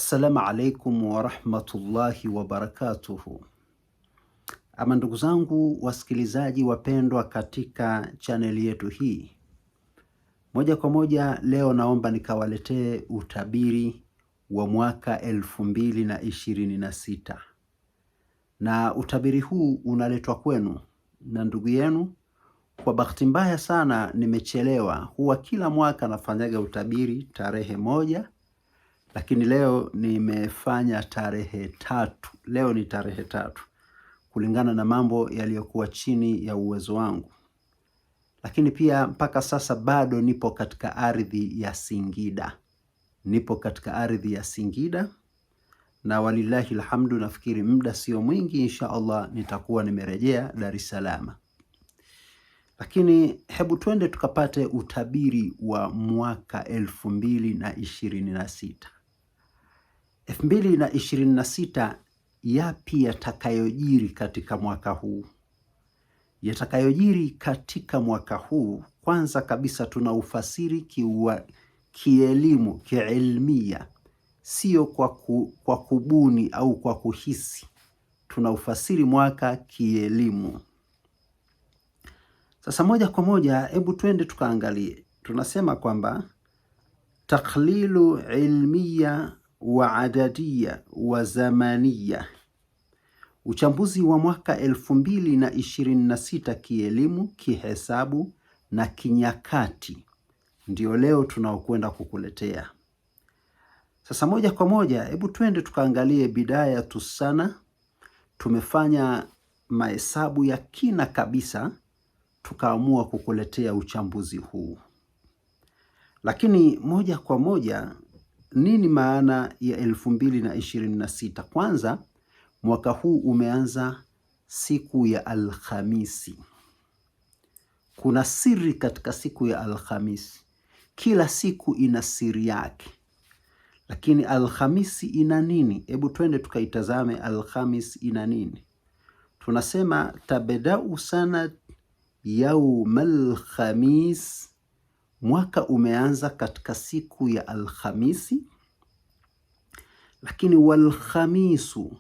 Assalamu alaikum wa rahmatullahi wa barakatuhu. Ama ndugu zangu wasikilizaji wapendwa katika chaneli yetu hii, moja kwa moja leo naomba nikawaletee utabiri wa mwaka 2026, na utabiri huu unaletwa kwenu na ndugu yenu. Kwa bahati mbaya sana nimechelewa, huwa kila mwaka nafanyaga utabiri tarehe moja, lakini leo nimefanya tarehe 3. Leo ni tarehe 3 kulingana na mambo yaliyokuwa chini ya uwezo wangu. Lakini pia mpaka sasa bado nipo katika ardhi ya Singida. Na walillahi alhamdu, nafikiri muda sio mwingi insha Allah nitakuwa nimerejea Dar es Salaam. Lakini hebu twende tukapate utabiri wa mwaka 2026. 2026, yapi yatakayojiri katika mwaka huu? Yatakayojiri katika mwaka huu, kwanza kabisa tuna ufasiri kielimu, kiilmia, sio kwa kubuni au kwa kuhisi. Tuna ufasiri mwaka kielimu. Sasa moja kwa moja hebu twende tukaangalie. Tunasema kwamba takhlilu ilmiya wa adadiya wa zamaniya, uchambuzi wa mwaka 2026 kielimu, kihesabu na kinyakati, ndio leo tunaokwenda kukuletea. Sasa moja kwa moja hebu twende tukaangalie bidayatu sana. Tumefanya mahesabu ya kina kabisa, tukaamua kukuletea uchambuzi huu. Lakini moja kwa moja, nini maana ya 2026? Kwanza, mwaka huu umeanza siku ya Alhamisi. Kuna siri katika siku ya Alhamisi. Kila siku ina siri yake. Lakini Alhamisi ina nini? Hebu twende tukaitazame Alhamisi ina nini. Tunasema tabedau sana yaumal khamis, mwaka umeanza katika siku ya Alhamisi. Lakini wal khamisu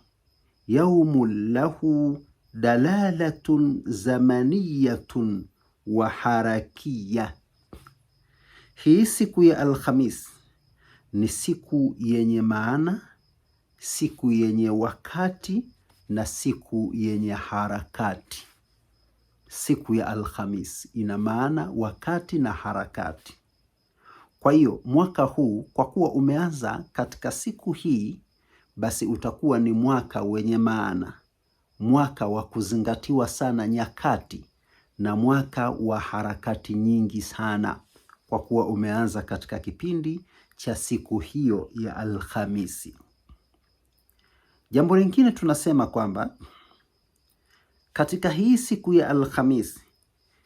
yaumun lahu dalalatun zamaniyatun wa harakiya. Hii siku ya Alhamisi ni siku yenye maana, siku yenye wakati na siku yenye harakati. Siku ya Alhamisi ina maana, wakati na harakati. Kwa hiyo mwaka huu kwa kuwa umeanza katika siku hii, basi utakuwa ni mwaka wenye maana, mwaka wa kuzingatiwa sana nyakati, na mwaka wa harakati nyingi sana, kwa kuwa umeanza katika kipindi cha siku hiyo ya Alhamisi. Jambo lingine tunasema kwamba katika hii siku ya Alhamisi,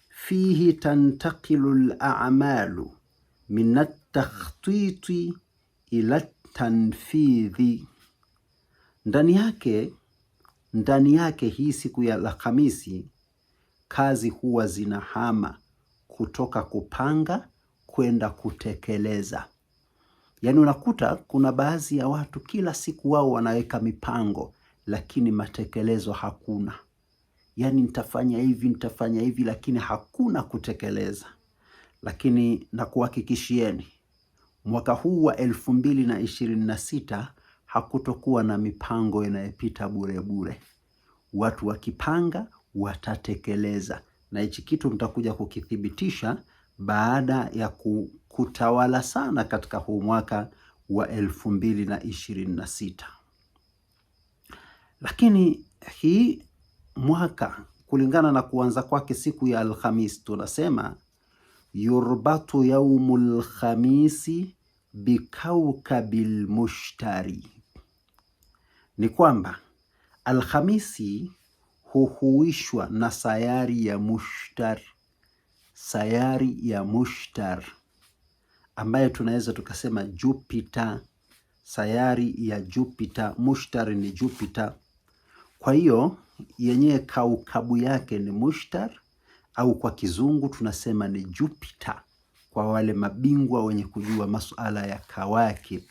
fihi tantakilu al-a'malu min at-takhtiti ila tanfidhi. Ndani yake hii siku ya Alhamisi, kazi huwa zinahama kutoka kupanga kwenda kutekeleza. Yaani unakuta kuna baadhi ya watu kila siku wao wanaweka mipango, lakini matekelezo hakuna. Yaani nitafanya hivi, lakini hakuna kutekeleza. Lakini nakuhakikishieni, mwaka huu wa 2026 hakutokuwa na mipango inayopita bure bure. Watu wakipanga watatekeleza, na hichi kitu mtakuja kukithibitisha baada ya kutawala sana katika huu mwaka wa 2026. Lakini hii mwaka kulingana na kuanza kwake siku ya Alhamisi, tunasema yurbatu yaumul khamisi bikaukabil mushtari. Ni kwamba Alhamisi huhuishwa na sayari ya Mushtari. Sayari ya Mushtari ambayo tunaweza tukasema Jupiter. Sayari ya Jupiter, Mushtari ni Jupiter. Kwa hiyo yenyewe kaukabu yake ni Mushtari, au kwa kizungu tunasema ni Jupiter, kwa wale mabingwa wenye kujua masuala ya kawakib.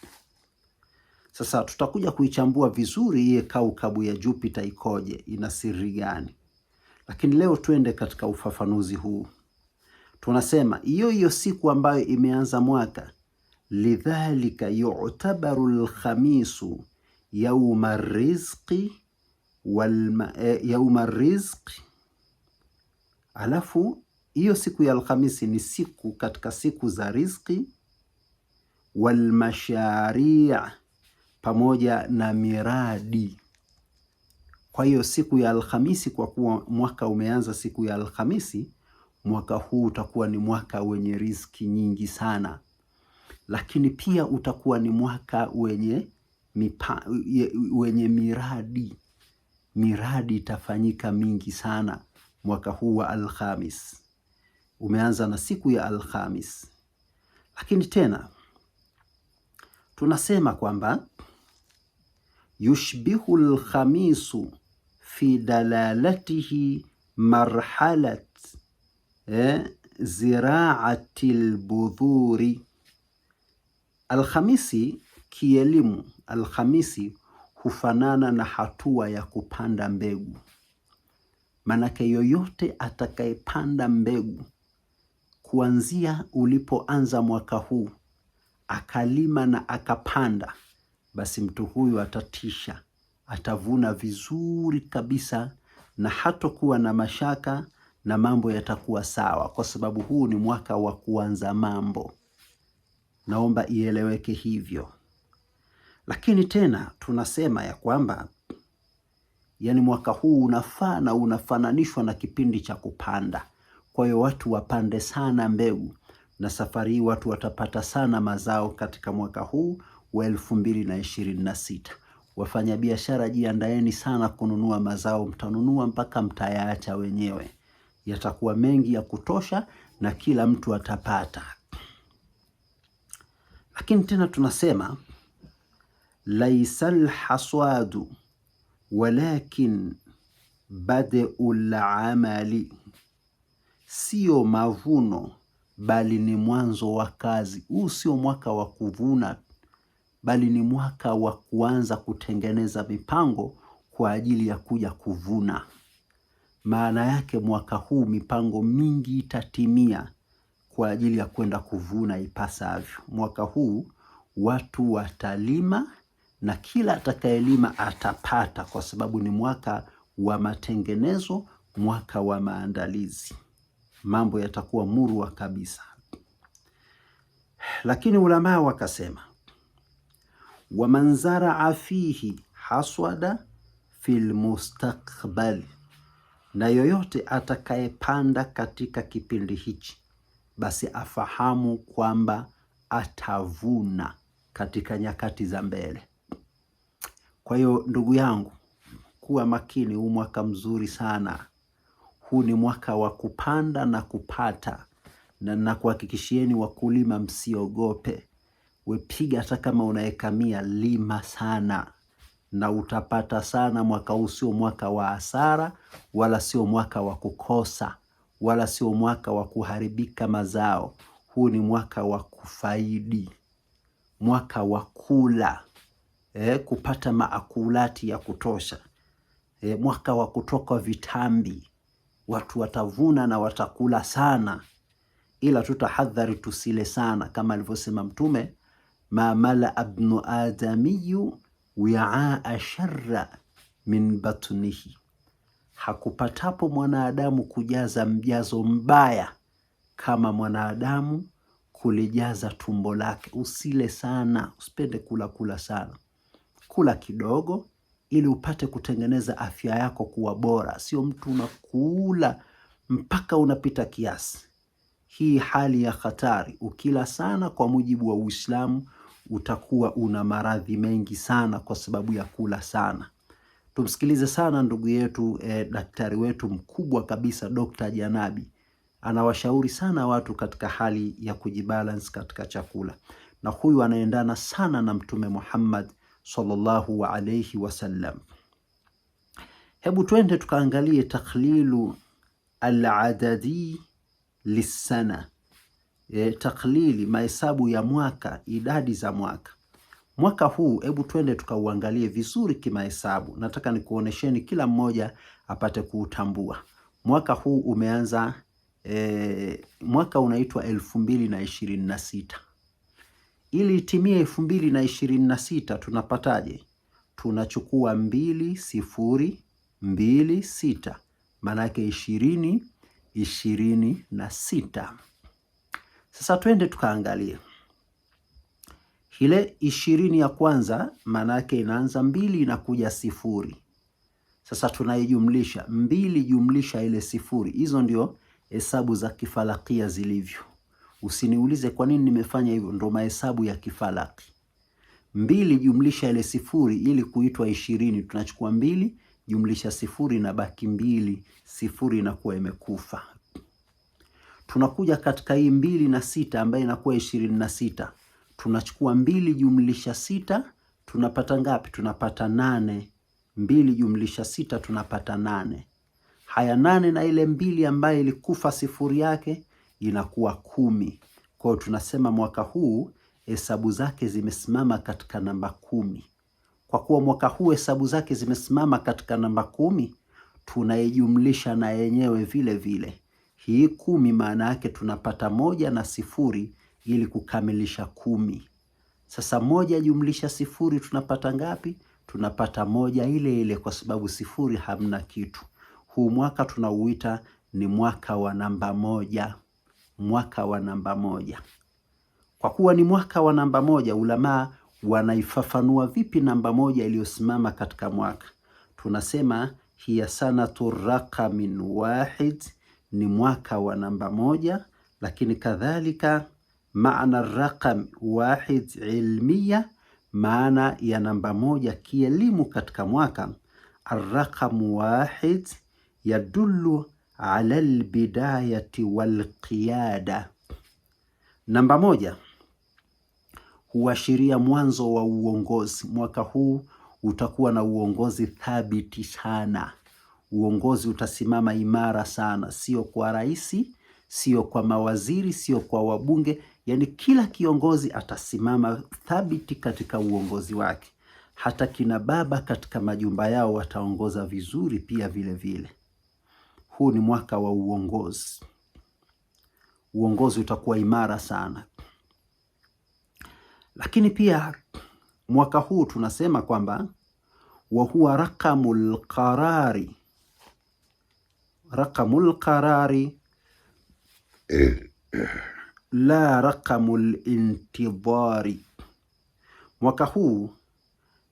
Sasa tutakuja kuichambua vizuri hii kaukabu ya Jupiter ikoje, ina siri gani. Lakini leo tuende katika ufafanuzi huu. Tunasema hiyo siku ambayo imeanza mwaka, lidhalika yu'tabaru al-khamisu yawma rizqi yawma rizqi. Alafu hiyo siku ya Alhamisi ni siku katika siku za riziki, walmashari' pamoja na miradi. Kwa hiyo siku ya Alhamisi, kwa kuwa mwaka umeanza siku ya Alhamisi, mwaka huu utakuwa ni mwaka wenye riziki nyingi sana, lakini pia utakuwa ni mwaka wenye miradi itafanyika mingi sana. Mwaka huu wa Alhamis umeanza na siku ya Alhamis, lakini tena tunasema kwamba yushbihu alkhamisu fi dalalatihi marhalat ziraati albudhuri. Alhamisi kielimu, Alhamisi hufanana na hatua ya kupanda mbegu. Manake yoyote atakayepanda mbegu kuanzia ulipoanza mwaka huu akalima na akapanda, basi mtu huyu atatisha, atavuna vizuri kabisa na hatakuwa na mashaka na mambo yatakuwa sawa, kwa sababu huu ni mwaka wa kuanza mambo. Naomba ieleweke hivyo. Lakini tena tunasema ya kwamba yani mwaka huu unafaa na unafananishwa na kipindi cha kupanda. Kwa hiyo watu wapande sana mbegu, na safari hii watu watapata sana mazao katika mwaka huu wa 2026. Wafanyabiashara, jiandaeni sana kununua mazao, mtanunua mpaka mtayaacha wenyewe. Yatakuwa mengi ya kutosha na kila mtu atapata. Lakini tena tunasema laisal haswadu walakin badeul amali, sio mavuno bali ni mwanzo wa kazi. Huu sio mwaka wa kuvuna, bali ni mwaka wa kuanza kutengeneza mipango kwa ajili ya kuja kuvuna. Maana yake mwaka huu mipango mingi itatimia kwa ajili ya kwenda kuvuna ipasavyo. Mwaka huu watu watalima na kila atakayelima atapata, kwa sababu ni mwaka wa matengenezo, mwaka wa maandalizi. Mambo yatakuwa murwa kabisa. Lakini ulama wakasema waman zaraa fihi haswada fil mustaqbal, na yoyote atakayepanda katika kipindi hichi basi afahamu kwamba atavuna katika nyakati za mbele. Kwa hiyo ndugu yangu, kuwa makini, huu mwaka mzuri sana. Huu ni mwaka wa kupanda na kupata, na nakuhakikishieni wakulima msiogope. Wepiga hata kama unaekamia, lima sana na utapata sana. Mwaka huu sio mwaka wa hasara, wala sio mwaka wa kukosa, wala sio mwaka wa kuharibika mazao. Huu ni mwaka wa kufaidi, mwaka wa kula, kupata maakulati ya kutosha, mwaka wa kutoka vitambi. Watu watavuna na watakula sana, ila tutahadhari tusile sana, kama alivyosema Mtume, ma mala ibnu adamiyu wi'aa sharra min batnihi, hakupatapo mwanadamu kujaza mjazo mbaya kama mwanadamu kulijaza tumbo lake. Usile sana, usipende kula sana, kula kidogo ili upate kutengeneza afya yako kuwa bora. Sio mtu unakula mpaka unapita kiasi. Hii hali ya hatari. Ukila sana, kwa mujibu wa Uislamu, utakuwa una maradhi mengi sana kwa sababu ya kula sana. Tumsikilize sana ndugu yetu daktari wetu mkubwa kabisa, Dr. Janabi. Anawashauri sana watu katika hali ya kujibalance katika chakula, na huyu anaendana sana na Mtume Muhammad sallallahu alayhi wasallam. Hebu twende tukaangalie takhlilu al-adadi lisana. Taklili, mahesabu ya mwaka, idadi za mwaka. Mwaka huu hebu twende tukauangalie vizuri kimahesabu. Nataka nikuonesheni kila mmoja apate kuutambua. Mwaka huu umeanza mwaka unaitwa 2026. Ili itimie 2026 tunapataje? Tunachukua 2026, maana yake 2026. Sasa twende tukaangalie ile 20 ya kwanza, maana yake inaanza 2 inakuja 0. Sasa tunaijumlisha 2 jumlisha ile 0. Hizo ndio hesabu za kifalakia zilivyo. Usiniulize kwa nini nimefanya hivyo, ndio mahesabu ya kifalaki. 2 jumlisha ile 0 ili kuitwa 20, tunachukua 2 jumlisha 0 na baki 2, 0 inakuwa imekufa. Tunakuja katika hii 2 na 6 ambayo inakuwa 26. Tunachukua 2 jumlisha 6, tunapata ngapi? Tunapata 8. 2 jumlisha 6 tunapata 8. Haya 8 na ile 2 ambayo ilikufa 0 yake inakuwa 10. Kwa hiyo tunasema mwaka huu hesabu zake zimesimama katika namba 10. Kwa kuwa mwaka huu hesabu zake zimesimama katika namba 10, tunaijumlisha na yenyewe vile vile. Hii 10 maana yake tunapata 1 na 0 ili kukamilisha 10. Sasa 1 jumlisha 0 tunapata ngapi? Tunapata 1 ile ile, kwa sababu 0 hamna kitu. Huu mwaka tunauita ni mwaka wa namba 1. Mwaka wa namba 1. Kwa kuwa ni mwaka wa namba 1, ulamaa wanaifafanua vipi namba 1 iliyosimama katika mwaka? Tunasema hiya sanatu raqamin wahid, ni mwaka wa namba 1, lakini kadhalika maana raqam wahid ilmiya, maana ya namba 1 kielimu katika mwaka. Arraqam wahid yadullu ala albidayati walqiyada. Namba 1 huashiria mwanzo wa uongozi. Mwaka huu utakuwa na uongozi thabiti sana. Uongozi utasimama imara sana, sio kwa rais, sio kwa mawaziri, sio kwa wabunge. Yani kila kiongozi atasimama thabiti katika uongozi wake. Hata kina baba katika majumba yao wataongoza vizuri pia vile vile. Huu ni mwaka wa uongozi. Uongozi utakuwa imara sana. Lakini pia mwaka huu tunasema kwamba wa huwa raqamul qarari. Raqamul qarari la raqamul intidhari. Mwaka huu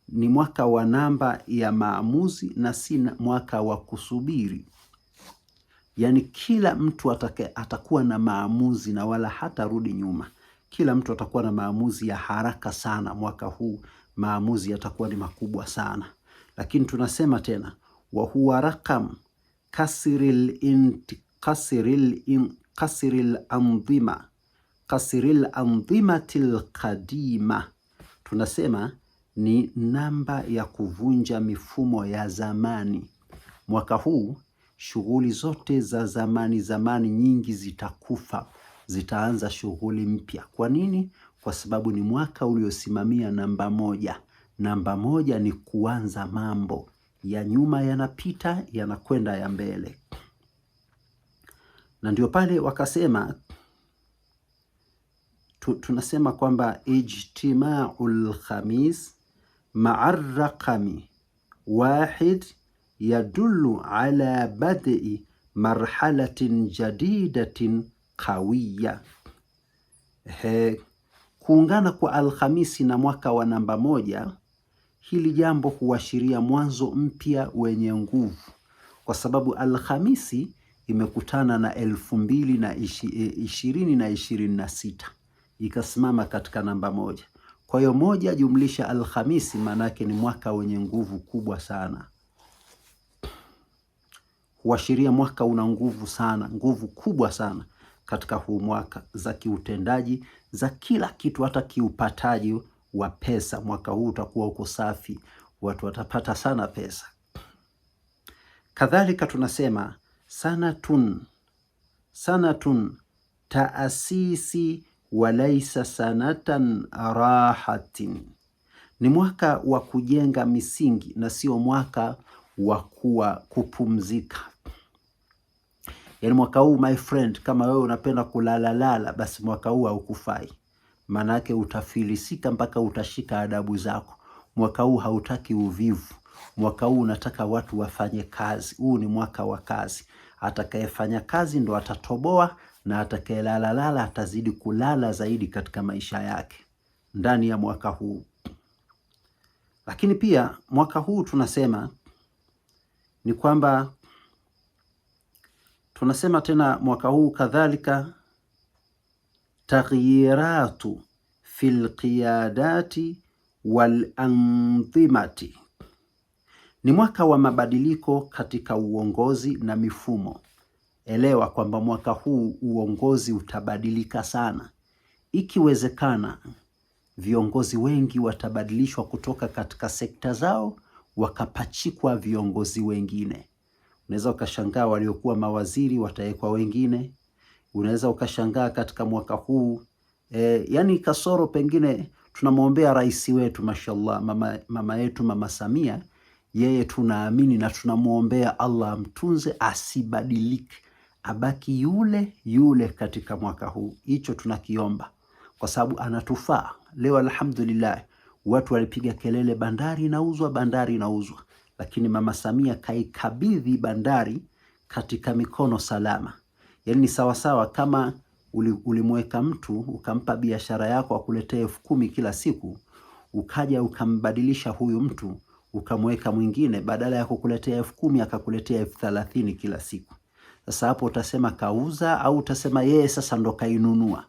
ni mwaka wa namba ya maamuzi na si mwaka wa kusubiri. Yani kila mtu atakuwa na maamuzi na wala hatarudi nyuma. Kila mtu atakuwa na maamuzi ya haraka sana mwaka huu. Maamuzi yatakuwa ni makubwa sana. Lakini tunasema tena wa huwa raqam kasiril andhimatil qadima. Tunasema ni namba ya kuvunja mifumo ya zamani. Mwaka huu shughuli zote za zamani nyingi zitakufa, zitaanza shughuli mpya. Kwa nini? Kwa sababu ni mwaka uliosimamia namba 1. Namba 1 ni kuanza mambo ya nyuma, yanapita yanakwenda ya mbele. Na ndio pale wakasema tunasema kwamba ijtima'ul khamis ma'ar raqami wahid yadullu ala bad'i marhalatin jadidatin qawiya. Kuungana kwa Alhamisi na mwaka wa namba 1, hili jambo huashiria mwanzo mpya wenye nguvu, kwa sababu Alhamisi imekutana na 2020 na 26 ikasimama katika namba 1. Kwa hiyo 1 jumlisha Alhamisi manake ni mwaka wenye nguvu kubwa sana. Huashiria mwaka una nguvu sana, nguvu kubwa sana katika huu mwaka, za kiutendaji, za kila kitu, hata kiupataji wa pesa. Mwaka huu utakuwa uko safi, watu watapata sana pesa. Kadhalika tunasema sanatun taasisi walaisa sanatan rahatin. Ni mwaka wa kujenga misingi na sio mwaka wa kupumzika. Yaani mwaka huu my friend, kama wewe unapenda kulala, basi mwaka huu haukufai. Maana yake utafilisika mpaka utashika adabu zako. Mwaka huu hautaki uvivu. Mwaka huu unataka watu wafanye kazi. Huu ni mwaka wa kazi. Atakayefanya kazi ndo atatoboa, na atakayelala atazidi kulala zaidi katika maisha yake ndani ya mwaka huu. Lakini pia mwaka huu tunasema ni kwamba tunasema tena mwaka huu kadhalika taghyiratu fil qiyadati wal anzimati, ni mwaka wa mabadiliko katika uongozi na mifumo. Elewa kwamba mwaka huu uongozi utabadilika sana. Ikiwezekana viongozi wengi watabadilishwa kutoka katika sekta zao wakapachikwa viongozi wengine. Unaweza ukashangaa waliokuwa mawaziri watawekwa wengine. Unaweza ukashangaa katika mwaka huu yani kasoro pengine tunamwombea rais wetu mashallah, mama yetu Mama Samia, yeye tunaamini na tunamwombea Allah amtunze asibadilike, abaki yule yule katika mwaka huu. Hicho tunakiomba kwa sababu anatufaa. Leo alhamdulillah watu walipiga kelele bandari inauzwa, lakini Mama Samia kaikabidhi bandari katika mikono salama. Yaani ni sawasawa kama ulimweka mtu ukampa biashara yako akuletee 10,000 kila siku, ukaja ukambadilisha huyu mtu ukamweka mwingine, badala ya kukuletea 10,000 akakuletea 30,000 kila siku. Sasa hapo utasema kauza au utasema yeye sasa ndo kainunua?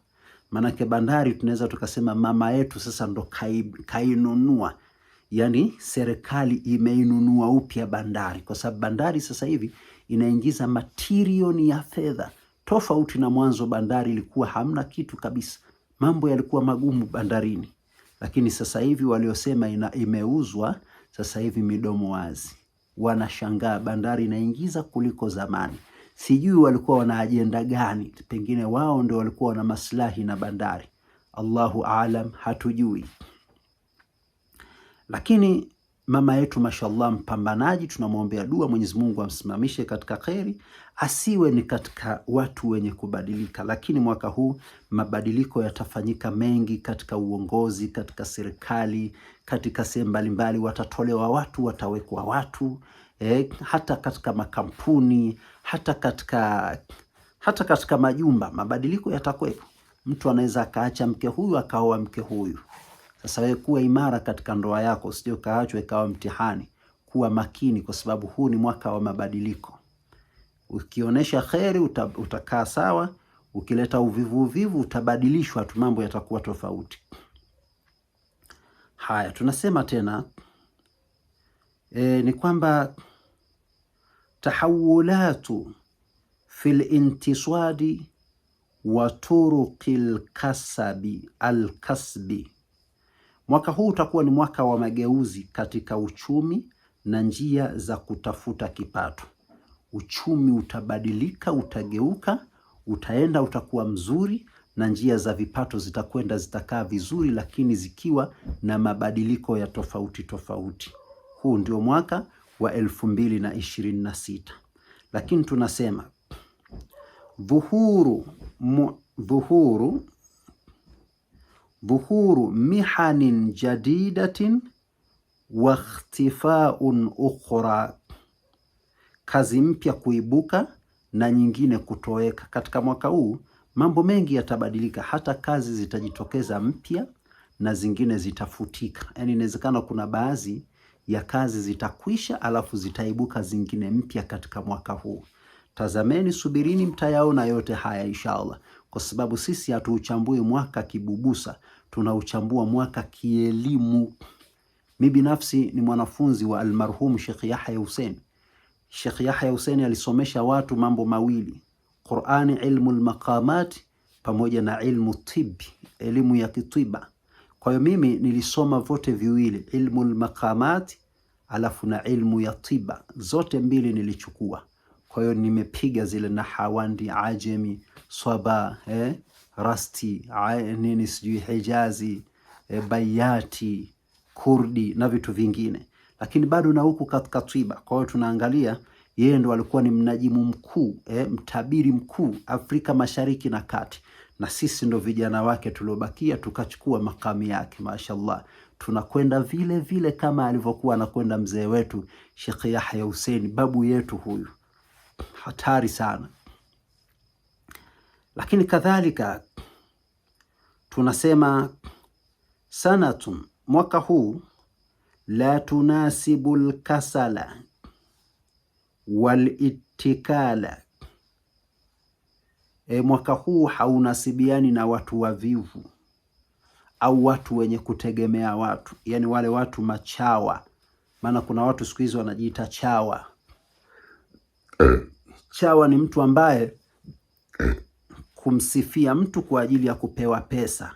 Manake bandari tunaweza tukasema mama yetu sasa ndo kainunua. Yaani serikali imeinunua upya bandari, kwa sababu bandari sasa hivi inaingiza matirioni ya fedha. Tofauti na mwanzo bandari ilikuwa hamna kitu kabisa. Mambo yalikuwa magumu bandarini. Lakini sasa hivi waliosema imeuzwa, sasa hivi midomo wazi. Wanashangaa bandari inaingiza kuliko zamani. Sijui walikuwa wana ajenda gani, pengine wao ndio walikuwa wana maslahi na bandari. Allahu aalam, hatujui. Lakini mama yetu mashallah mpambanaji, tunamwombea dua Mwenyezi Mungu amsimamishe katika kheri, asiwe ni katika watu wenye kubadilika. Lakini mwaka huu mabadiliko yatafanyika mengi katika uongozi, katika serikali, katika sehemu mbalimbali. Watatolewa watu, watawekwa watu, hata katika makampuni, hata katika majumba mabadiliko yatakuwepo. Mtu anaweza akaacha mke huyu akaoa mke huyu. Sasa wewe kuwa imara katika ndoa yako, usije kaachwa ikawa mtihani. Kuwa makini kwa sababu huu ni mwaka wa mabadiliko. Ukionyesha kheri utakaa sawa, ukileta uvivu utabadilishwa tu, mambo yatakuwa tofauti. Haya, tunasema tena ni kwamba tahawulatu fil intiswadi wa turuqil kasbi. Mwaka huu utakuwa ni mwaka wa mageuzi katika uchumi na njia za kutafuta kipato. Uchumi utabadilika, utageuka, utakuwa mzuri, na njia za vipato zitakaa vizuri, lakini zikiwa na mabadiliko ya tofauti. Huu ndio mwaka wa 2026. Lakini tunasema dhuhuru mihanin jadidatin wa ikhtifaun ukhra, kazi mpya kuibuka na nyingine kutoweka. Katika mwaka huu mambo mengi yatabadilika, hata kazi zitajitokeza mpya na zingine zitafutika. Yaani inawezekana kuna baadhi ya kazi zitakwisha alafu zitaibuka zingine mpya katika mwaka huu. Tazameni, subirini, mtayaona yote haya inshallah, kwa sababu sisi hatuuchambui mwaka kibubusa, tunauchambua mwaka kielimu. Mimi binafsi ni mwanafunzi wa almarhum Sheikh Yahya Hussein. Sheikh Yahya Hussein alisomesha watu mambo mawili: Qur'ani, ilmu al-maqamat, pamoja na ilmu tibbi, elimu ya kitiba. Kwa hiyo mimi nilisoma vote viwili, ilmu al-maqamat alafu na ilmu ya tiba, zote mbili nilichukua. Kwa hiyo nimepiga zile nahawandi, ajemi, swaba, rasti, nini sijui, hijazi, bayati, Kurdi na vitu vingine, lakini bado na huku katika Twiba. Kwa hiyo tunaangalia yeye ndo alikuwa ni mnajimu mkuu, mtabiri mkuu Afrika Mashariki na Kati, na sisi ndo vijana wake tuliobakia tukachukua makamu yake. Mashaallah, tunakwenda vile vile kama alivyokuwa anakwenda mzee wetu Sheikh Yahya Hussein, babu yetu huyu, hatari sana. Lakini kadhalika tunasema sanatun, mwaka huu, la tunasibu lkasala walittikala, mwaka huu haunasibiani na watu wavivu au watu wenye kutegemea watu, yani wale watu machawa. Maana kuna watu siku hizi wanajiita chawa. Chawa ni mtu ambaye kumsifia mtu kwa ajili ya kupewa pesa,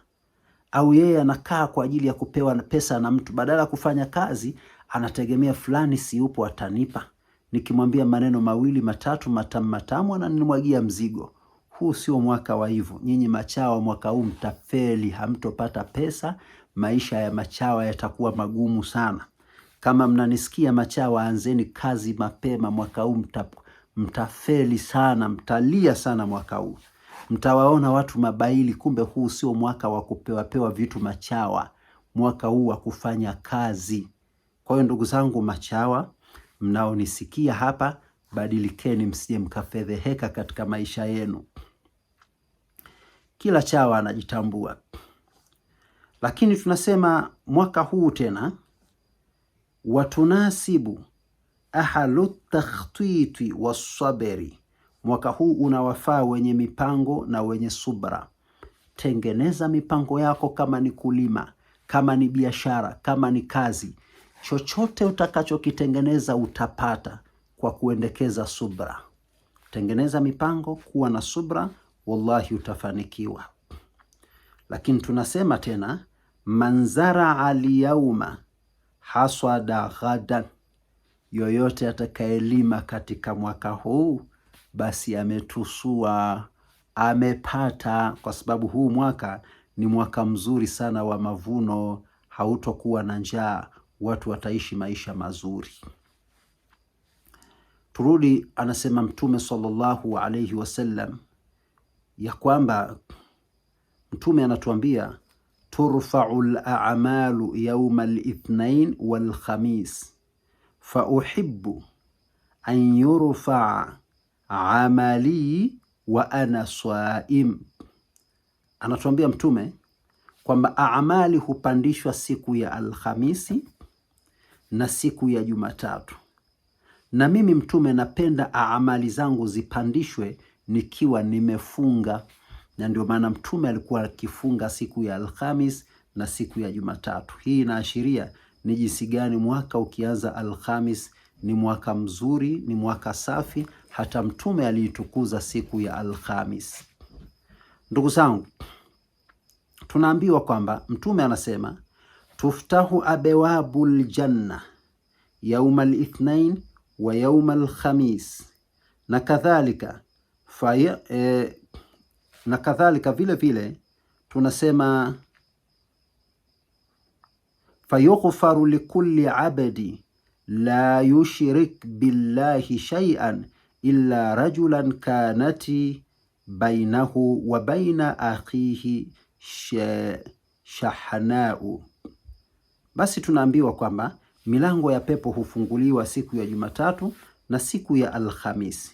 au yeye anakaa kwa ajili ya kupewa pesa na mtu, badala ya kufanya kazi anategemea fulani si upo atanipa, nikimwambia maneno mawili matatu matamu ananimwagia mzigo. Huu sio mwaka wa hivyo. Nyinyi machawa mwaka huu mtafeli, hamtopata pesa. Maisha ya machawa yatakuwa magumu sana. Kama mnanisikia machawa, anzeni kazi mapema mwaka huu, mtafeli sana, mtalia sana mwaka huu. Mtawaona watu mabaili, kumbe huu sio mwaka wa kupewa vitu machawa, mwaka huu wa kufanya kazi. Kwa hiyo ndugu zangu machawa mnaonisikia hapa, badilikeni, msije mkafedheheka katika maisha yenu. Kila chawa anajitambua. Lakini tunasema mwaka huu tena, watunasibu ahlu takhtiti wasabri, mwaka huu unawafaa wenye mipango na wenye subra. Tengeneza mipango yako, kama ni kulima, kama ni biashara, kama ni kazi, chochote utakachokitengeneza utapata kwa kuendekeza subra. Tengeneza mipango, kuwa na subra, wallahi utafanikiwa. Lakini tunasema tena, manzara aliyauma haswada ghadan, yoyote atakayelima katika mwaka huu basi ametusua, amepata, kwa sababu huu mwaka ni mwaka mzuri sana wa mavuno. Hautokuwa na njaa, watu wataishi maisha mazuri. Turudi, anasema Mtume sallallahu alayhi wasallam ya kwamba Mtume anatuambia, turfa'ul a'malu yawma al-ithnain wal khamis fa uhibbu an yurfa'a amali wa ana swaim. Anatuambia Mtume kwamba amali hupandishwa siku ya Alhamisi na siku ya Jumatatu, na mimi Mtume napenda amali zangu zipandishwe nikiwa nimefunga. Na ndio maana Mtume alikuwa akifunga siku ya Alhamis na siku ya Jumatatu. Hii inaashiria ni jinsi gani mwaka ukianza Alhamis ni mwaka mzuri, ni mwaka safi. Hata Mtume aliitukuza siku ya Alhamis. Ndugu zangu, tunaambiwa kwamba Mtume anasema, tuftahu abwabul janna yaumal ithnain wa yaumal khamis, na kadhalika vile vile tunasema, fayughfaru likulli abdi la yushrik billahi shay'an illa rajulan kanati bainahu wa baina akhihi shahnau. Basi tunaambiwa kwamba milango ya pepo hufunguliwa siku ya Jumatatu na siku ya Alhamisi,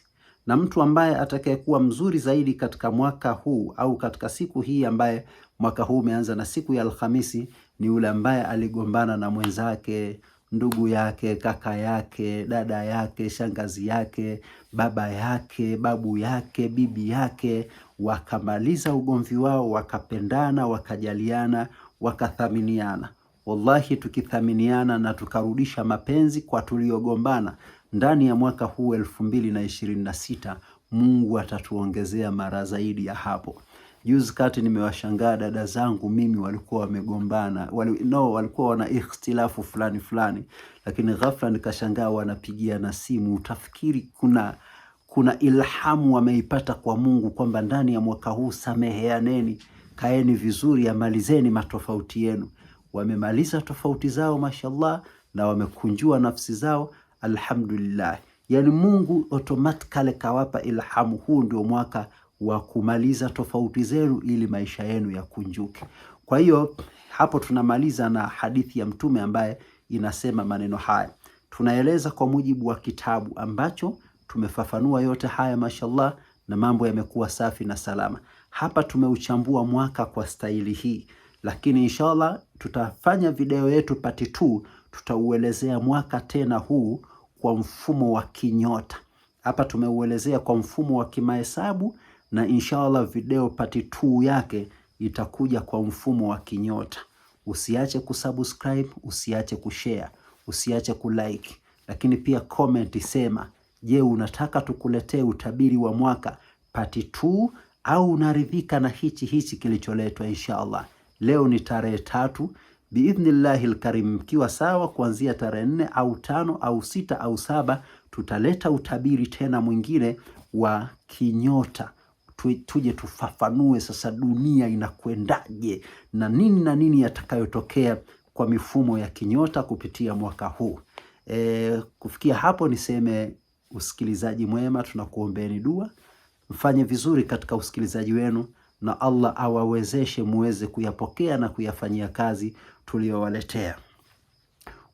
na mtu ambaye atakayekuwa mzuri zaidi katika mwaka huu au katika siku hii ambaye mwaka huu umeanza na siku ya Alhamisi ni yule ambaye aligombana na mwenzake, ndugu yake, kaka yake, dada yake, shangazi yake, baba yake, babu yake, bibi yake, wakamaliza ugomvi wao, wakapendana, wakajaliana, wakathaminiana. Wallahi, tukithaminiana na tukarudisha mapenzi kwa tuliogombana ndani ya mwaka huu 2026, Mungu atatuongezea mara zaidi ya hapo. Juzi kati nimewashangaa dada zangu mimi, walikuwa wamegombana, walikuwa wana ikhtilafu fulani, lakini ghafla nikashangaa wanapigiana simu. Utafikiri kuna ilhamu wameipata kwa Mungu kwamba ndani ya mwaka huu sameheaneni, kaeni vizuri, amalizeni matofauti yenu. wamemaliza tofauti zao mashallah, na wamekunjua nafsi zao, alhamdulillah. Yani Mungu automatically kawapa ilhamu, huu ndio mwaka wa kumaliza tofauti zenu ili maisha yenu yakunjuke. Kwa hiyo hapo tunamaliza na hadithi ya Mtume ambaye inasema maneno haya. Tunaeleza kwa mujibu wa kitabu ambacho tumefafanua yote haya mashallah, na mambo yamekuwa safi na salama. Hapa tumeuchambua mwaka kwa staili hii, lakini inshallah tutafanya video yetu part 2, tutauelezea mwaka tena huu kwa mfumo wa kinyota. Hapa tumeuelezea kwa mfumo wa kimahesabu, na inshallah video part 2 yake itakuja kwa mfumo wa kinyota. Usiache kusubscribe, usiache kushare, usiache kulike, lakini pia comment, sema je, unataka tukuletee utabiri wa mwaka part 2 au unaridhika na hichi kilicholetwa inshallah. Leo ni tarehe 3 biidhnillahil karim, mkiwa sawa kuanzia tarehe 4 au 5 au 6 au 7 tutaleta utabiri tena mwingine wa kinyota. Tuje tufafanue sasa dunia inakwendaje na nini yatakayotokea kwa mifumo ya kinyota kupitia mwaka huu. Kufikia hapo niseme usikilizaji mwema, tunakuombeeni dua, mfanye vizuri katika usikilizaji wenu, na Allah awawezeshe muweze kuyapokea na kuyafanyia kazi tuliyowaletea.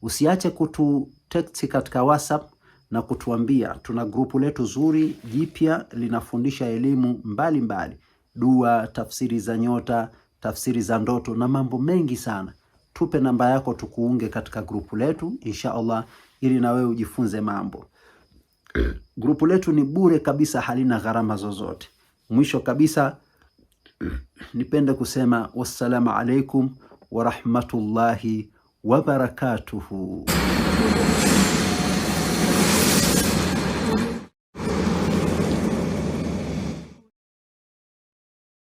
Usiache kututext katika WhatsApp na kutuambia. Tuna grupu letu zuri jipya linafundisha elimu mbalimbali, dua, tafsiri za nyota, tafsiri za ndoto na mambo mengi sana. Tupe namba yako tukuunge katika grupu letu inshallah, ili na wewe ujifunze mambo. Grupu letu ni bure kabisa, halina gharama zozote. Mwisho kabisa nipende kusema wassalamu alaikum wa rahmatullahi wa barakatuhu.